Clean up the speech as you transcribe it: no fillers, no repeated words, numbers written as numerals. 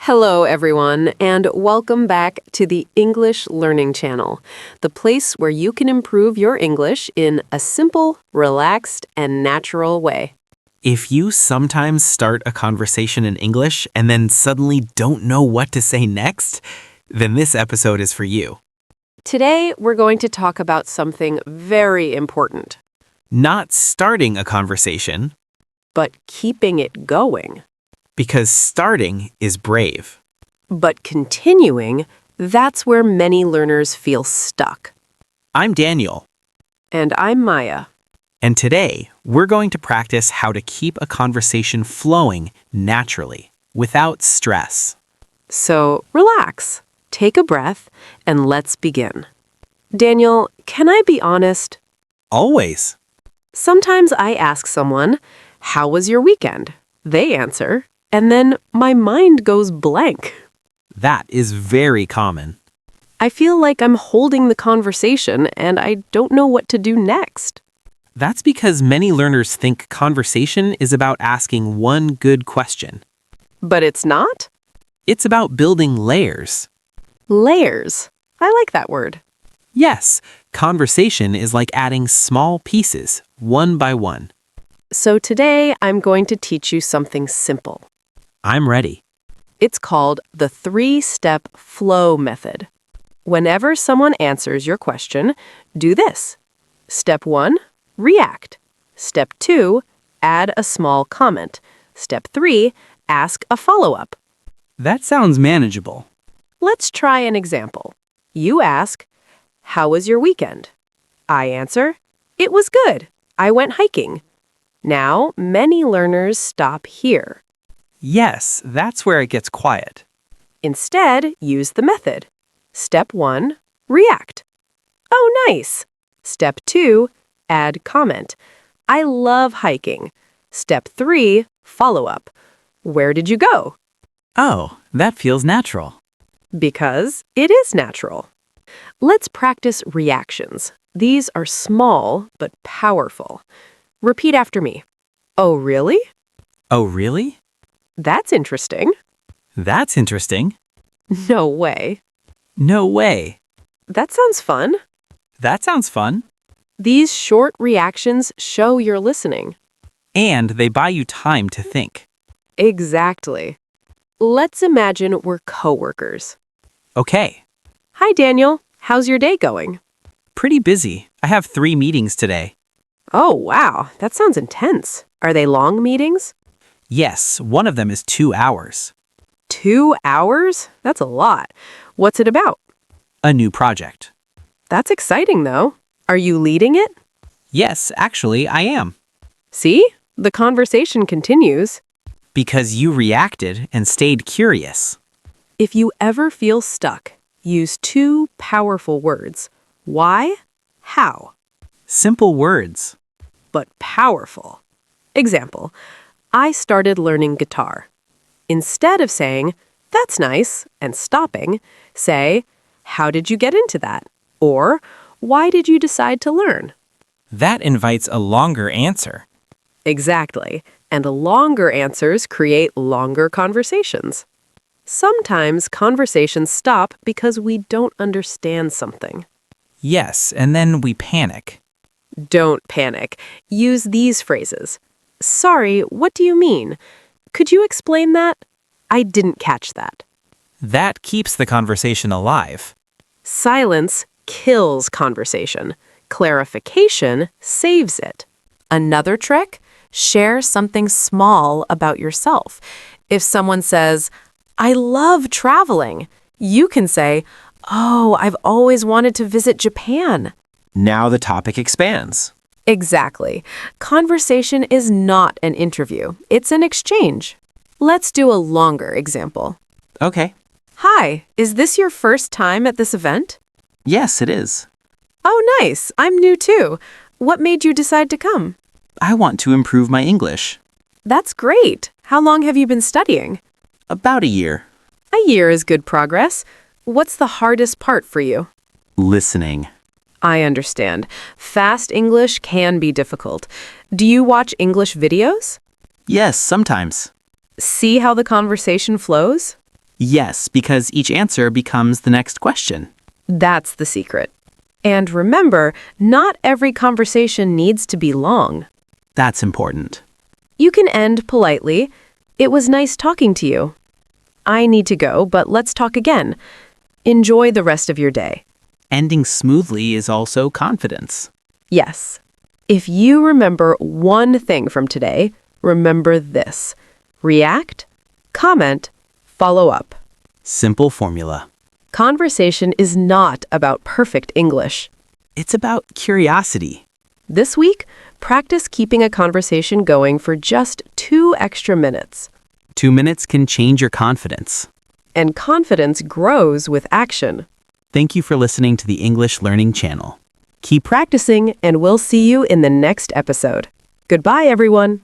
Hello, everyone, and welcome back to the English Learning Channel, the place where you can improve your English in a simple, relaxed, and natural way. If you sometimes start a conversation in English and then suddenly don't know what to say next, then this episode is for you. Today, we're going to talk about something very important, Not starting a conversation, but keeping it going. because starting is brave. But continuing, that's where many learners feel stuck. I'm Daniel, And I'm Maya. and today we're going to practice how to keep a conversation flowing naturally, without stress. So relax, take a breath, and let's begin. Daniel, can I be honest? Always. Sometimes I ask someone, "How was your weekend?" They answer, and then my mind goes blank. That is very common. I feel like I'm holding the conversation and I don't know what to do next. That's because many learners think conversation is about asking one good question. But it's not? It's about building layers. Layers. I like that word. Yes, conversation is like adding small pieces, one by one. So today I'm going to teach you something simple. I'm ready. It's called the three-step flow method. Whenever someone answers your question, do this. Step 1, react. Step 2, add a small comment. Step 3, ask a follow-up. That sounds manageable. Let's try an example. You ask, "How was your weekend?" I answer, "It was good. I went hiking." Now, many learners stop here. Yes, that's where it gets quiet. Instead, use the method. Step 1, react. "Oh, nice." Step 2, add comment. "I love hiking." Step 3, follow up. "Where did you go?" Oh, that feels natural. Because it is natural. Let's practice reactions. These are small but powerful. Repeat after me. "Oh, really? Oh, really? That's interesting." That's interesting. "No way." No way. "That sounds fun." That sounds fun. These short reactions show you're listening. And they buy you time to think. Exactly. Let's imagine we're coworkers. Okay, "Hi, Daniel. How's your day going?" pretty busy. I have 3 meetings today. "Oh, wow. That sounds intense. Are they long meetings?" Yes, one of them is 2 hours. 2 hours? That's a lot. What's it about? A new project. That's exciting, though. Are you leading it? Yes, actually, I am. See? The conversation continues. Because you reacted and stayed curious. If you ever feel stuck, use 2 powerful words. Why? How? Simple words. But powerful. Example, I started learning guitar. Instead of saying, "That's nice," and stopping, say, "How did you get into that?" Or, "Why did you decide to learn?" That invites a longer answer. Exactly. And longer answers create longer conversations. Sometimes conversations stop because we don't understand something. Yes, and then we panic. Don't panic. Use these phrases. "Sorry, what do you mean? Could you explain that? I didn't catch that." That keeps the conversation alive. Silence kills conversation. Clarification saves it. Another trick? Share something small about yourself. If someone says, "I love traveling," you can say, "Oh, I've always wanted to visit Japan." Now the topic expands. Exactly. Conversation is not an interview. It's an exchange. Let's do a longer example. Okay. "Hi, is this your first time at this event?" Yes, it is. "Oh, nice. I'm new too. What made you decide to come?" I want to improve my English. "That's great. How long have you been studying?" About a year. "A year is good progress. What's the hardest part for you?" Listening. I understand. Fast English can be difficult. Do you watch English videos? Yes, sometimes. See how the conversation flows? Yes, because each answer becomes the next question. That's the secret. And remember, not every conversation needs to be long. That's important. You can end politely. It was nice talking to you. I need to go, but let's talk again. Enjoy the rest of your day. Ending smoothly is also confidence. Yes. If you remember one thing from today, remember this. React, comment, follow up. Simple formula. Conversation is not about perfect English. It's about curiosity. This week, practice keeping a conversation going for just 2 extra minutes. 2 minutes can change your confidence. And confidence grows with action. Thank you for listening to the English Learning Channel. Keep practicing, and we'll see you in the next episode. Goodbye, everyone.